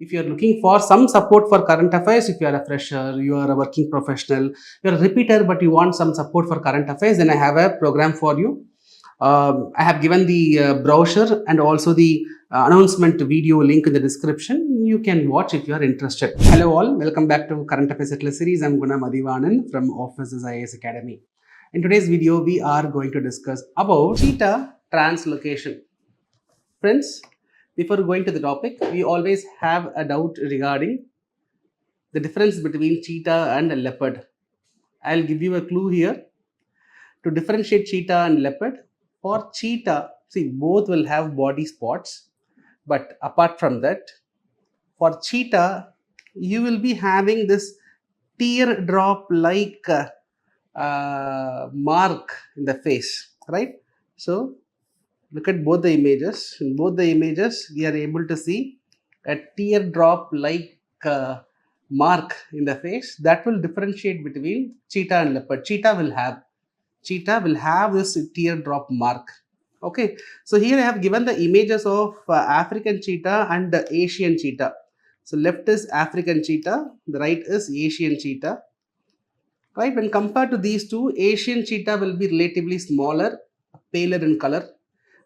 if you are looking for some support for current affairs, if you are a fresher, you are a working professional, you are a repeater, but you want some support for current affairs, then I have a program for you. I have given the brochure and also the announcement video link in the description. You can watch if you are interested. Hello all, welcome back to Current Affairs Hitlist series. I am Guna Mathivanan from Offices IAS Academy. In today's video, we are going to discuss about Cheetah translocation. Friends, before going to the topic, we always have a doubt regarding the difference between cheetah and a leopard. I'll give you a clue here. To differentiate cheetah and leopard, for cheetah, see, both will have body spots, but apart from that, for cheetah, you will be having this teardrop like mark in the face, right? So, look at both the images. In both the images, we are able to see a teardrop like mark in the face that will differentiate between cheetah and leopard. Cheetah will have this teardrop mark. Okay, so here I have given the images of African cheetah and the Asian cheetah. So left is African cheetah, the right is Asian cheetah. Right, when compared to these two, Asian cheetah will be relatively smaller, paler in color.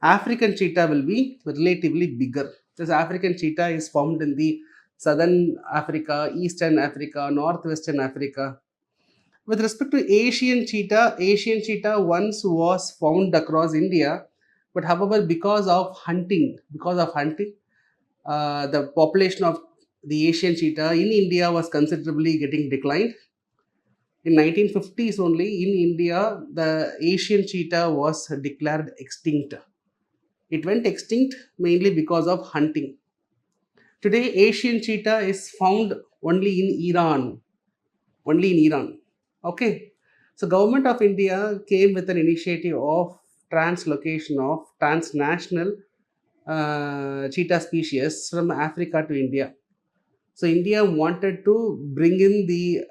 African cheetah will be relatively bigger. This African cheetah is found in the southern Africa, eastern Africa, northwestern Africa. With respect to Asian cheetah once was found across India, but however, because of hunting, the population of the Asian cheetah in India was considerably getting declined. In 1950s only, in India, the Asian cheetah was declared extinct. It went extinct mainly because of hunting. Today, Asian cheetah is found only in Iran. Only in Iran. Okay. So, Government of India came with an initiative of translocation of transnational cheetah species from Africa to India. So India wanted to bring in the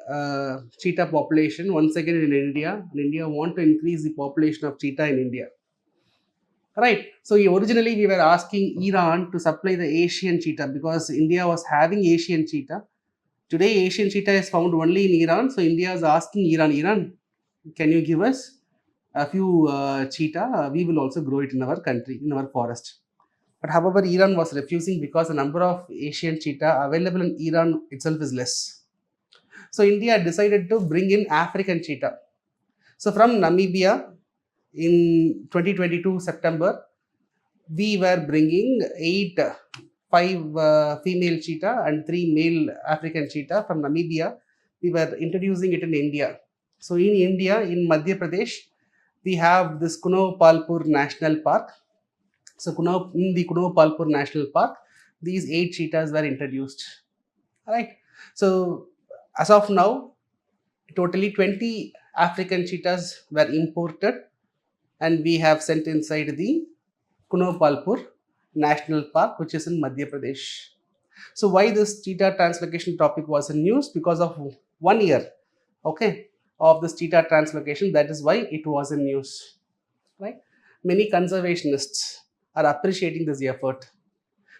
cheetah population once again in India, and India want to increase the population of cheetah in India. Right. So originally we were asking Iran to supply the Asian cheetah because India was having Asian cheetah. Today Asian cheetah is found only in Iran. So India is asking Iran, can you give us a few cheetah? We will also grow it in our country, in our forest. But however, Iran was refusing because the number of Asian cheetah available in Iran itself is less. So India decided to bring in African cheetah. So from Namibia in 2022 September, we were bringing five female cheetah and 3 male African cheetah from Namibia. We were introducing it in India. So in India, in Madhya Pradesh, we have this Kuno Palpur National Park. So in the Kuno Palpur National Park, these 8 cheetahs were introduced. Alright. So as of now, totally 20 African cheetahs were imported and we have sent inside the Kuno Palpur National Park, which is in Madhya Pradesh. So why this cheetah translocation topic was in news? Because of 1 year, okay, of this cheetah translocation. That is why it was in news. Right? Many conservationists are appreciating this effort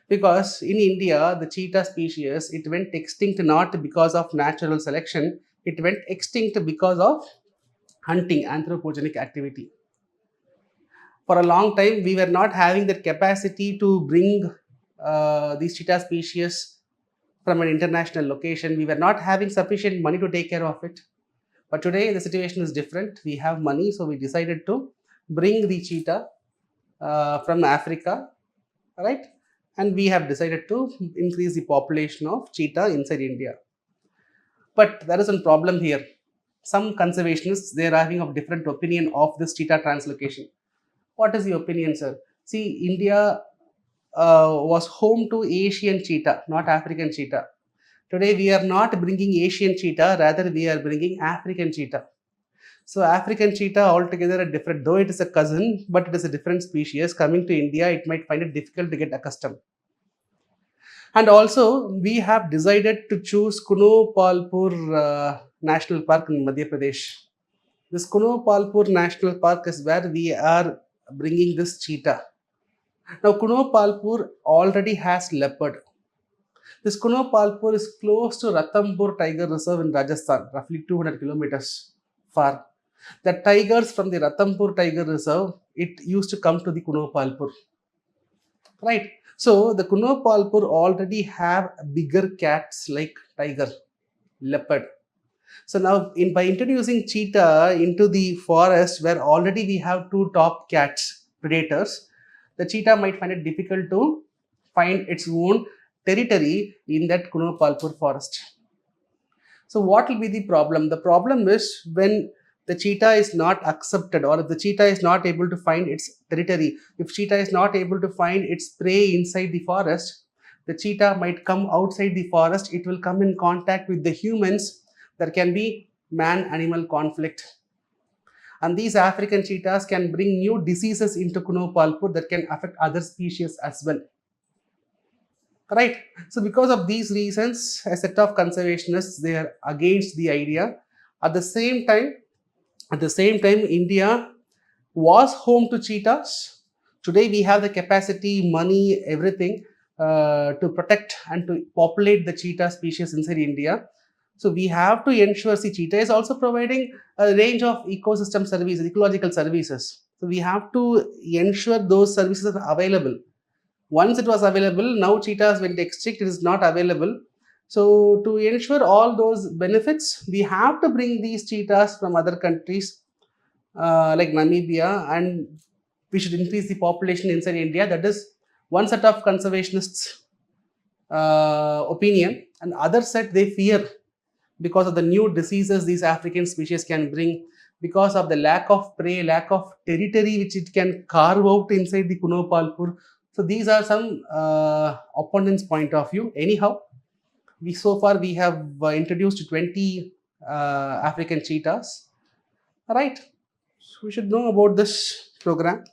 because in India, the cheetah species, it went extinct not because of natural selection, it went extinct because of hunting, anthropogenic activity. For a long time, we were not having the capacity to bring these cheetah species from an international location. We were not having sufficient money to take care of it. But today, the situation is different. We have money, so we decided to bring the cheetah from Africa, right? And we have decided to increase the population of cheetah inside India. But there is a problem here. Some conservationists, they are having a different opinion of this cheetah translocation. What is the opinion, sir? See, India was home to Asian cheetah, not African cheetah. Today, we are not bringing Asian cheetah, rather we are bringing African cheetah. So African cheetah altogether a different, though it is a cousin, but it is a different species. Coming to India, it might find it difficult to get accustomed. And also, we have decided to choose Kuno Palpur National Park in Madhya Pradesh. This Kuno Palpur National Park is where we are bringing this cheetah. Now, Kuno Palpur already has leopard. This Kuno Palpur is close to Ranthambore Tiger Reserve in Rajasthan, roughly 200 kilometers far. The tigers from the Ranthambore Tiger Reserve, it used to come to the Kuno Palpur, right? So the Kuno Palpur already have bigger cats like tiger, leopard. So now by introducing cheetah into the forest where already we have two top cats, predators, the cheetah might find it difficult to find its own territory in that Kuno Palpur forest. So what will be the problem? The problem is when the cheetah is not accepted, or if the cheetah is not able to find its territory, if cheetah is not able to find its prey inside the forest, the cheetah might come outside the forest, it will come in contact with the humans, there can be man-animal conflict. And these African cheetahs can bring new diseases into Kuno Palpur that can affect other species as well. Right. So because of these reasons, a set of conservationists, they are against the idea. At the same time, India was home to cheetahs. Today we have the capacity, money, everything to protect and to populate the cheetah species inside India. So we have to ensure, see, cheetah is also providing a range of ecosystem services, ecological services. So we have to ensure those services are available. Once it was available, now cheetahs went extinct, it is not available. So to ensure all those benefits, we have to bring these cheetahs from other countries like Namibia, and we should increase the population inside India. That is one set of conservationists' opinion, and other set they fear because of the new diseases these African species can bring, because of the lack of prey, lack of territory which it can carve out inside the Kuno Palpur. So these are some opponents' point of view. Anyhow, so far we have introduced 20 African cheetahs. Right. So we should know about this program.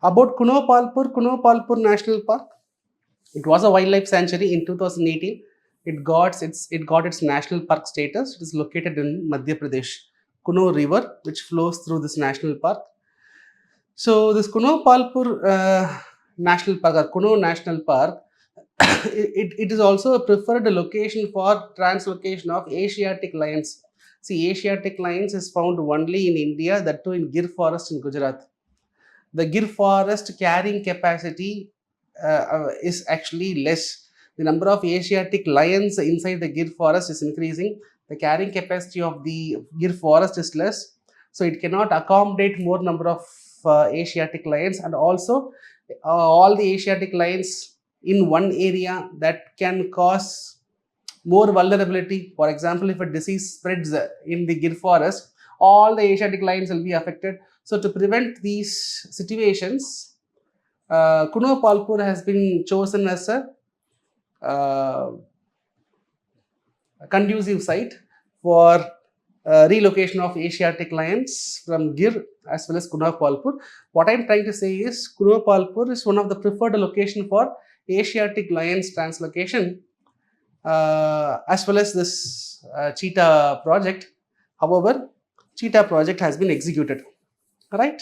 About Kuno Palpur National Park. It was a wildlife sanctuary in 2018. It got its national park status. It is located in Madhya Pradesh. Kuno River, which flows through this national park. So this Kuno Palpur National Park, or Kuno National Park, it is also a preferred location for translocation of Asiatic lions. See, Asiatic lions is found only in India, that too in Gir forest in Gujarat. The Gir forest carrying capacity is actually less. The number of Asiatic lions inside the Gir forest is increasing. The carrying capacity of the Gir forest is less, so it cannot accommodate more number of Asiatic lions, and also all the Asiatic lions in one area, that can cause more vulnerability. For example, if a disease spreads in the Gir forest, all the Asiatic lions will be affected. So to prevent these situations, Kuno Palpur has been chosen as a conducive site for relocation of Asiatic lions from Gir as well as Kuno Palpur. What I am trying to say is Kuno Palpur is one of the preferred location for Asiatic lions translocation, as well as this cheetah project. However, cheetah project has been executed. Right?